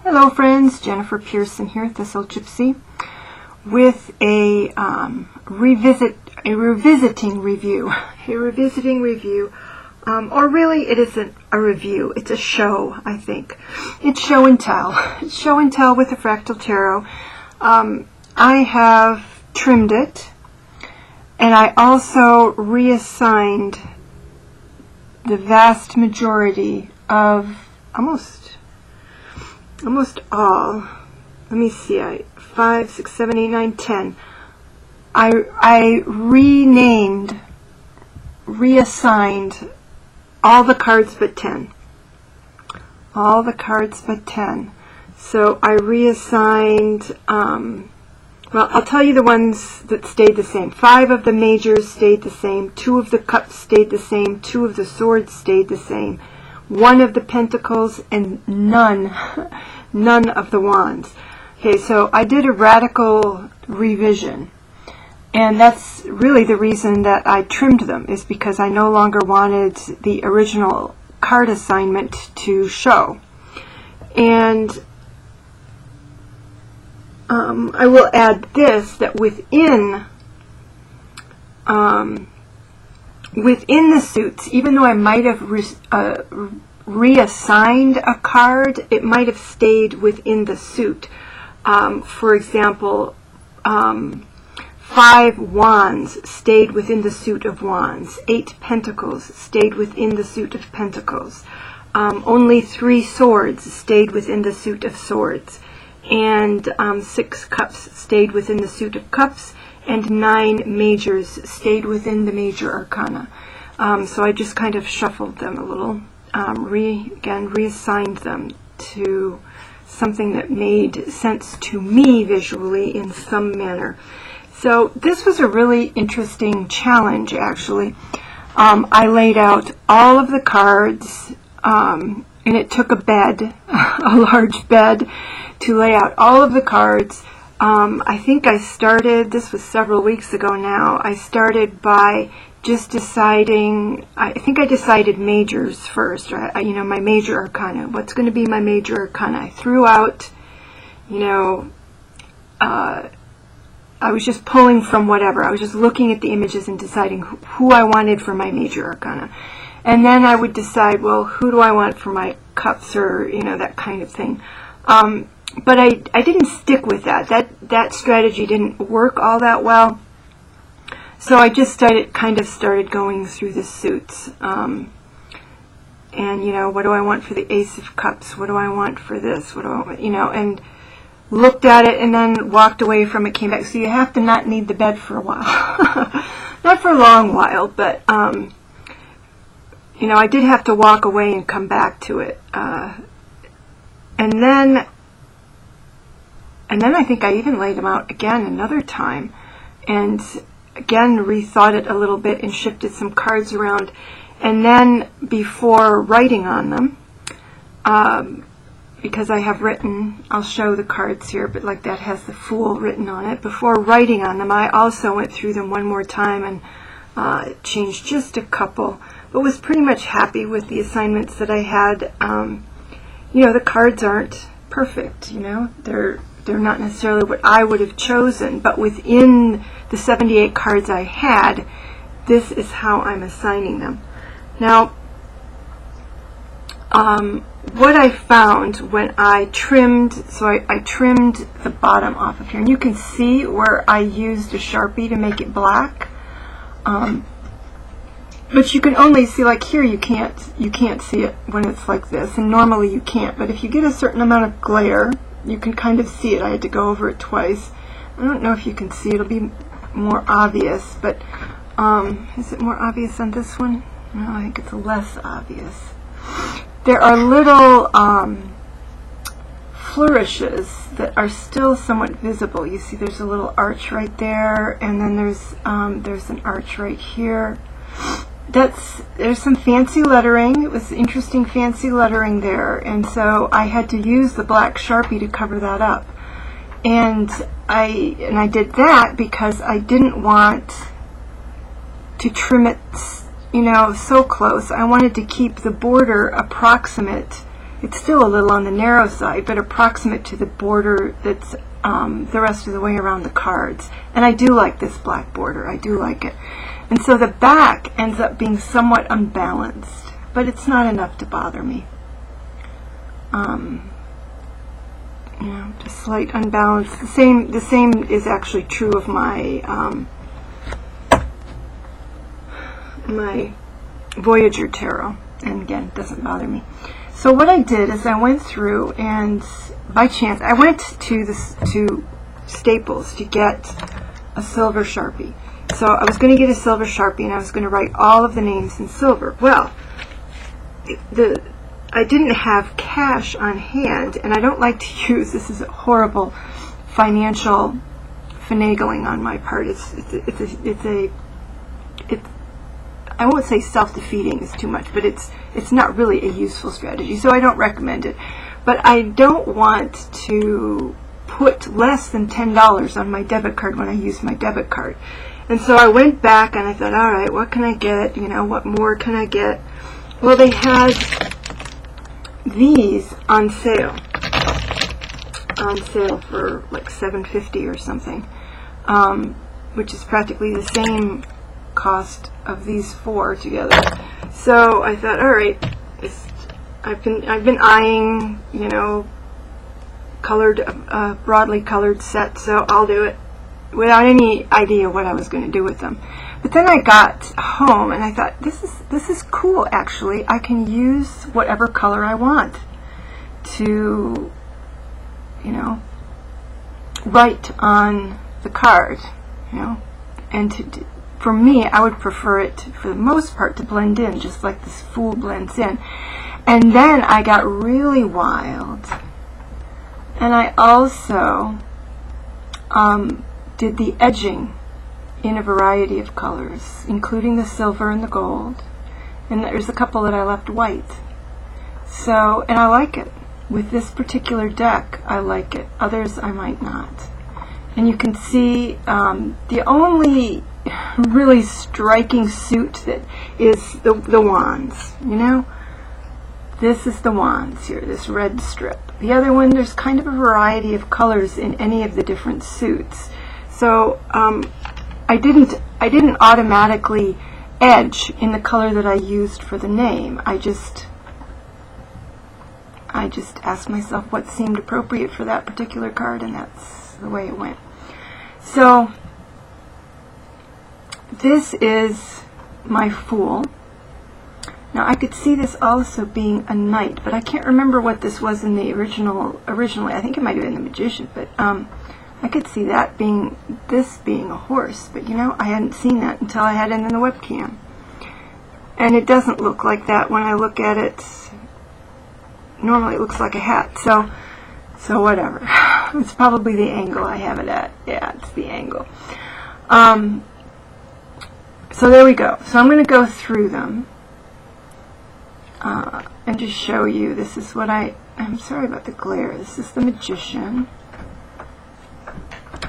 Hello friends, Jennifer Pearson here, Thistle Gypsy, with a revisiting review, or really it isn't a review, it's a show, I think. It's show and tell. It's show and tell with the Fractal Tarot. I have trimmed it, and I also reassigned the vast majority of almost all. Let me see, 5, 6, 7, 8, 9, 10. I reassigned all the cards but 10. All the cards but 10. So I reassigned, well, I'll tell you the ones that stayed the same. 5 of the majors stayed the same. 2 of the cups stayed the same. 2 of the swords stayed the same. 1 of the pentacles, and none of the wands. Okay, so I did a radical revision, and that's really the reason that I trimmed them, is because I no longer wanted the original card assignment to show. And I will add this, that within the suits, even though I might have reassigned a card, it might have stayed within the suit. For example, 5 wands stayed within the suit of wands. 8 pentacles stayed within the suit of pentacles. Only 3 swords stayed within the suit of swords. And 6 cups stayed within the suit of cups. And 9 majors stayed within the major arcana. So I just kind of shuffled them a little, reassigned them to something that made sense to me visually in some manner. So this was a really interesting challenge, actually. I laid out all of the cards, and it took a bed, a large bed, to lay out all of the cards. I think I started, this was several weeks ago now, I started by just deciding, I think I decided majors first, my major arcana. What's going to be my major arcana? I threw out, I was just pulling from whatever. I was just looking at the images and deciding who I wanted for my major arcana. And then I would decide, well, who do I want for my cups, or, that kind of thing. But I didn't stick with that. That strategy didn't work all that well. So I just started going through the suits. And, what do I want for the Ace of Cups? What do I want for this? What do I want, and looked at it and then walked away from it, came back. So you have to not need the bed for a while. Not for a long while, but, I did have to walk away and come back to it. And then I think I even laid them out again another time, and again rethought it a little bit and shifted some cards around. And then before writing on them, because I have written, I'll show the cards here, but like that has the Fool written on it. Before writing on them, I also went through them one more time and changed just a couple, but was pretty much happy with the assignments that I had. The cards aren't perfect, they're not necessarily what I would have chosen, but within the 78 cards I had, this is how I'm assigning them. Now, what I found when I trimmed, so I trimmed the bottom off of here, and you can see where I used a Sharpie to make it black. But you can only see, like here, you can't see it when it's like this, and normally you can't. But if you get a certain amount of glare, you can kind of see it. I had to go over it twice. I don't know if you can see. It'll be more obvious, but is it more obvious on this one? No, I think it's less obvious. There are little flourishes that are still somewhat visible. You see there's a little arch right there, and then there's an arch right here. There's some fancy lettering. It was interesting fancy lettering there, and so I had to use the black Sharpie to cover that up. And I did that because I didn't want to trim it, so close. I wanted to keep the border approximate It's still a little on the narrow side, but approximate to the border that's the rest of the way around the cards. And I do like this black border. I do like it. And so the back ends up being somewhat unbalanced, but it's not enough to bother me. You know, just slight unbalance. The same is actually true of my my Voyager tarot, and again, it doesn't bother me. So what I did is I went through, and by chance I went to Staples to get a silver Sharpie. So I was going to get a silver Sharpie, and I was going to write all of the names in silver. Well, I didn't have cash on hand, and I don't like to use, this is a horrible financial finagling on my part. I won't say self-defeating is too much, but it's not really a useful strategy, so I don't recommend it. But I don't want to put less than $10 on my debit card when I use my debit card. And so I went back and I thought, all right, what can I get? You know, what more can I get? Well, they had these on sale for like $7.50 or something, which is practically the same cost of these four together. So I thought, all right, I've been eyeing, you know, colored, broadly colored set, so I'll do it without any idea what I was going to do with them. But then I got home and I thought, this is cool, actually. I can use whatever color I want to, you know, write on the card, you know. And for me, I would prefer it, for the most part, to blend in, just like this Fool blends in. And then I got really wild, and I also did the edging in a variety of colors, including the silver and the gold, and there's a couple that I left white. So, and I like it. With this particular deck, I like it. Others I might not. And you can see the only really striking suit that is the wands, you know? This is the wands here, this red strip. The other one, there's kind of a variety of colors in any of the different suits. So I didn't automatically edge in the color that I used for the name. I just asked myself what seemed appropriate for that particular card, and that's the way it went. So this is my Fool. Now I could see this also being a knight, but I can't remember what this was in the originally. I think it might have been the Magician, but I could see that being a horse, but you know, I hadn't seen that until I had it in the webcam. And it doesn't look like that when I look at it. Normally it looks like a hat, so whatever. It's probably the angle I have it at. Yeah, it's the angle. So there we go. So I'm going to go through them and just show you. This is what I'm sorry about the glare. This is the Magician.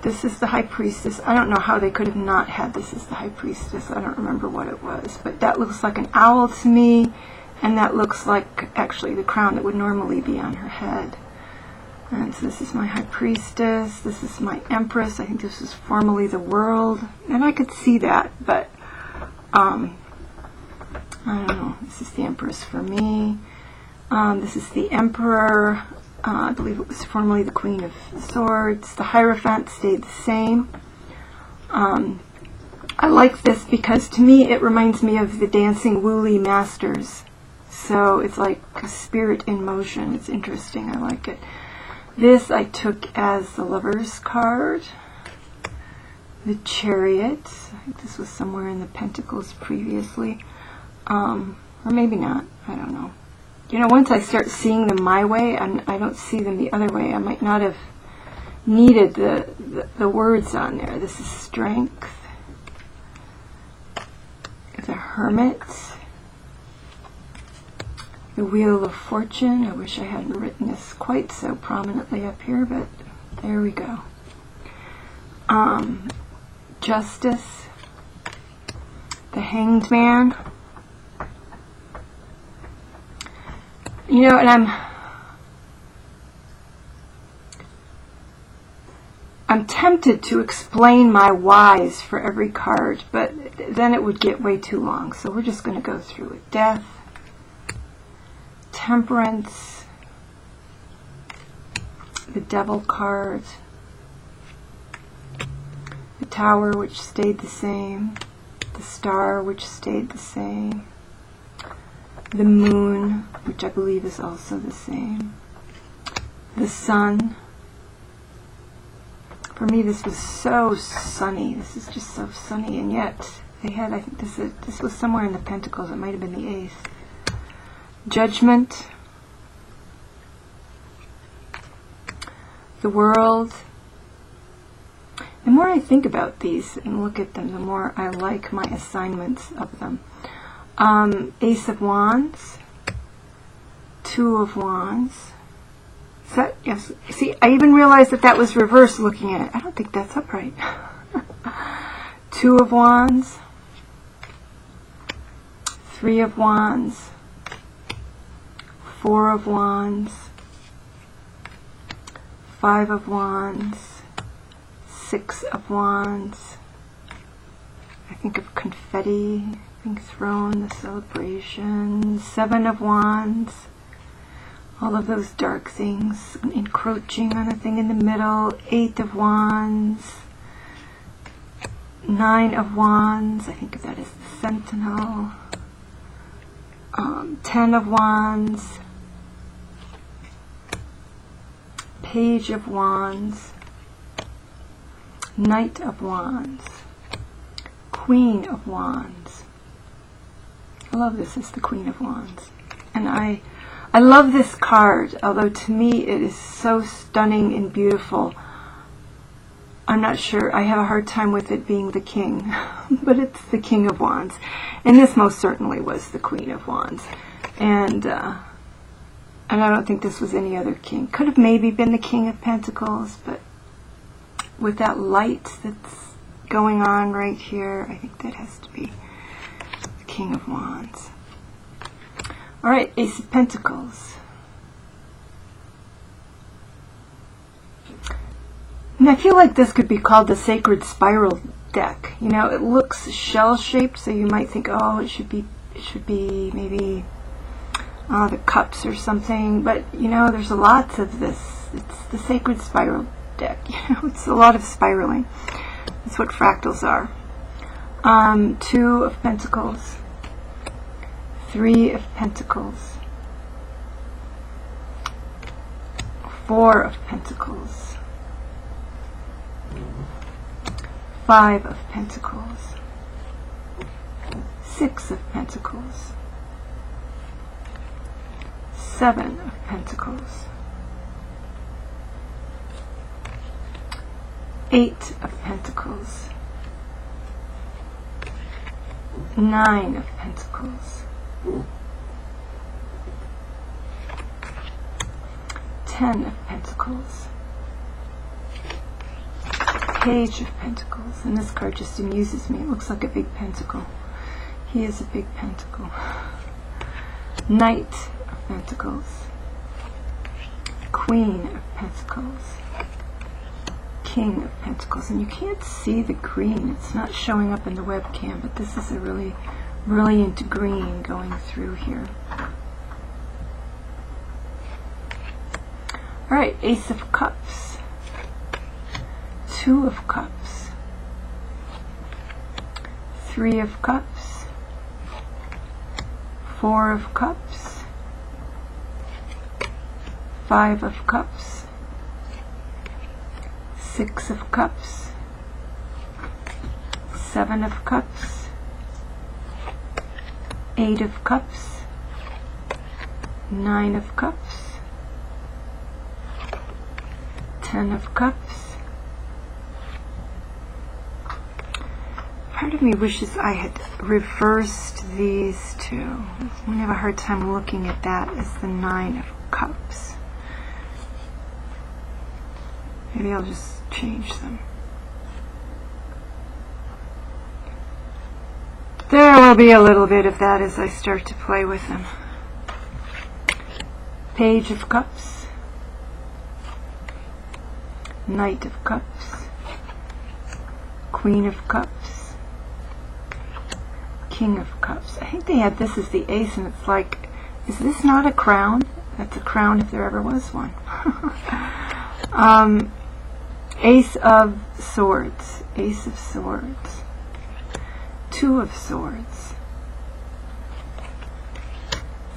This is the High Priestess. I don't know how they could have not had this as the High Priestess. I don't remember what it was. But that looks like an owl to me. And that looks like actually the crown that would normally be on her head. And so this is my High Priestess. This is my Empress. I think this was formerly the World. And I could see that, but I don't know. This is the Empress for me. This is the Emperor. I believe it was formerly the Queen of Swords. The Hierophant stayed the same. I like this because to me it reminds me of the Dancing Wooly Masters. So it's like a spirit in motion. It's interesting. I like it. This I took as the Lover's card. The Chariot. I think this was somewhere in the Pentacles previously. Or maybe not. I don't know. You know, once I start seeing them my way, I don't see them the other way. I might not have needed the words on there. This is Strength. The Hermit. The Wheel of Fortune. I wish I hadn't written this quite so prominently up here, but there we go. Justice. The Hanged Man. You know, and I'm tempted to explain my whys for every card, but then it would get way too long. So we're just going to go through it. Death, Temperance, the Devil card, the Tower, which stayed the same, the Star, which stayed the same, the Moon, which I believe is also the same, the Sun. For me, this was so sunny. This is just so sunny, and yet they had, I think this was somewhere in the Pentacles. It might have been the Ace. Judgment, the World. The more I think about these and look at them, the more I like my assignments of them. Ace of Wands, Two of Wands. Is that, yes. See, I even realized that that was reversed looking at it. I don't think that's upright. Two of Wands, Three of Wands, Four of Wands, Five of Wands, Six of Wands. I think of confetti being thrown, the celebration. Seven of Wands. All of those dark things encroaching on a thing in the middle. Eight of Wands. Nine of Wands. I think of that as the Sentinel. 10 of Wands. Page of Wands. Knight of Wands. Queen of Wands. I love this as the Queen of Wands. And I love this card, although to me it is so stunning and beautiful. I'm not sure, I have a hard time with it being the King, but it's the King of Wands. And this most certainly was the Queen of Wands. And I don't think this was any other king. Could have maybe been the King of Pentacles, but with that light that's going on right here, I think that has to be the King of Wands. All right, Ace of Pentacles. And I feel like this could be called the Sacred Spiral deck. You know, it looks shell-shaped, so you might think, oh, it should be maybe the cups or something. But you know, there's lots of this. It's the Sacred Spiral deck. You know, it's a lot of spiraling. That's what fractals are. Two of Pentacles. Three of Pentacles. Four of Pentacles. Five of Pentacles. Six of Pentacles. Seven of Pentacles. Eight of Pentacles. Nine of Pentacles. 10 of Pentacles. Page of Pentacles. And this card just amuses me. It looks like a big pentacle. He is a big pentacle. Knight of Pentacles. Queen of Pentacles. King of Pentacles. And you can't see the green. It's not showing up in the webcam, but this is a really brilliant green going through here. Alright, Ace of Cups. Two of Cups. Three of Cups. Four of Cups. Five of Cups. Six of Cups. Seven of Cups. Eight of Cups. Nine of Cups. 10 of Cups. Part of me wishes I had reversed these two. I'm going to have a hard time looking at that as the Nine of Cups. Maybe I'll just change them. There will be a little bit of that as I start to play with them. Page of Cups. Knight of Cups. Queen of Cups, King of Cups. I think they had this as the ace, and it's like, is this not a crown? That's a crown if there ever was one. Ace of Swords, Ace of Swords, Two of Swords,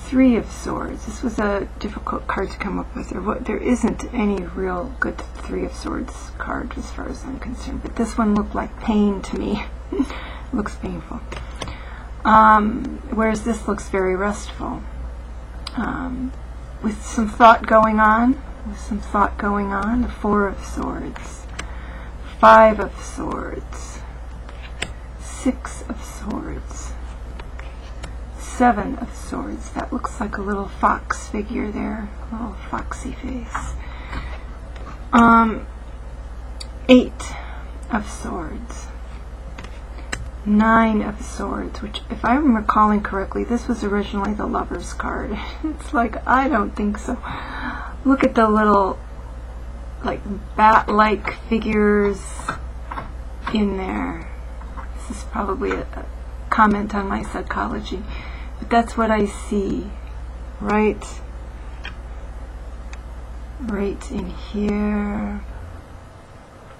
Three of Swords. This was a difficult card to come up with. There isn't any real good Three of Swords card as far as I'm concerned, but this one looked like pain to me. It looks painful. Whereas this looks very restful. With some thought going on. The Four of Swords, Five of Swords, Six of Swords, Seven of Swords. That looks like a little fox figure there, a little foxy face. Eight of Swords, Nine of Swords, which, if I'm recalling correctly, this was originally the Lover's card. It's like, I don't think so. Look at the little, like, bat-like figures in there. This is probably a comment on my psychology, but that's what I see. Right in here,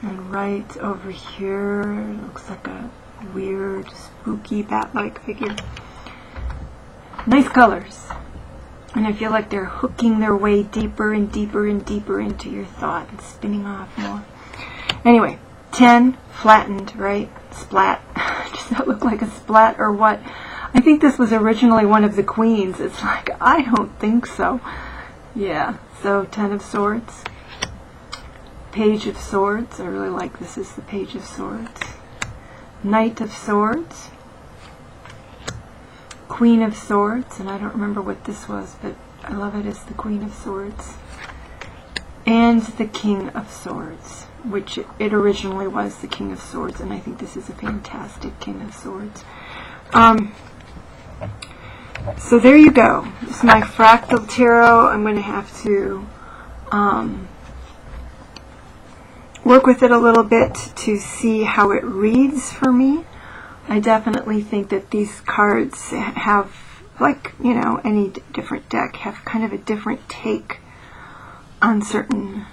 and right over here. It looks like a weird, spooky, bat-like figure. Nice colors. And I feel like they're hooking their way deeper and deeper and deeper into your thought and spinning off more. Anyway, 10, flattened, right? Splat. Does that look like a splat or what? I think this was originally one of the queens. It's like, I don't think so. Yeah, so 10 of Swords. Page of Swords. I really like this is the Page of Swords. Knight of Swords. Queen of Swords, and I don't remember what this was, but I love it as the Queen of Swords. And the King of Swords, which it originally was the King of Swords, and I think this is a fantastic King of Swords. So there you go. This is my Fractal Tarot. I'm going to have to work with it a little bit to see how it reads for me. I definitely think that these cards have, like, you know, any different deck, have kind of a different take on certain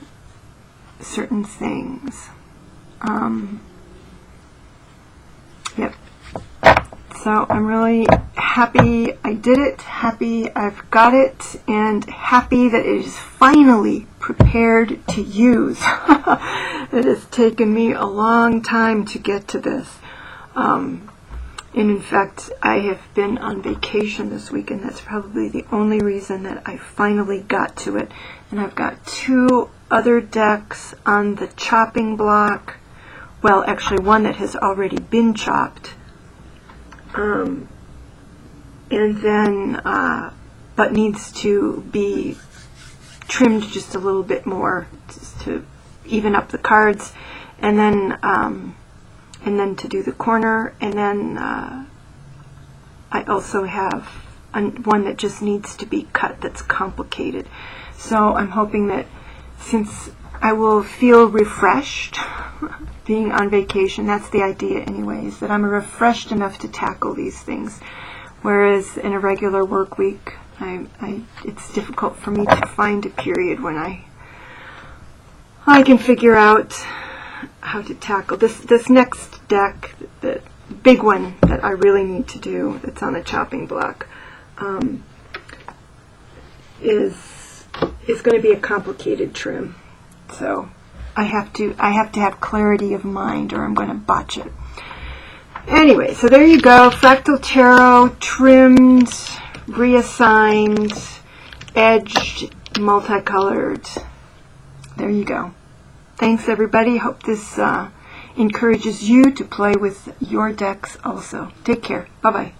things. Yep. So I'm really happy I did it, happy I've got it, and happy that it is finally prepared to use. It has taken me a long time to get to this. And in fact, I have been on vacation this week, and that's probably the only reason that I finally got to it. And I've got 2 other decks on the chopping block. Well, actually one that has already been chopped. And then, but needs to be trimmed just a little bit more just to even up the cards. And then to do the corner, and then I also have one that just needs to be cut that's complicated. So I'm hoping that since I will feel refreshed being on vacation, that's the idea anyways, that I'm refreshed enough to tackle these things. Whereas in a regular work week, it's difficult for me to find a period when I can figure out how to tackle this next deck, the big one that I really need to do that's on the chopping block, is going to be a complicated trim. So I have to have clarity of mind, or I'm going to botch it. Anyway, so there you go. Fractal Tarot, trimmed, reassigned, edged, multicolored. There you go. Thanks, everybody. Hope this encourages you to play with your decks also. Take care. Bye-bye.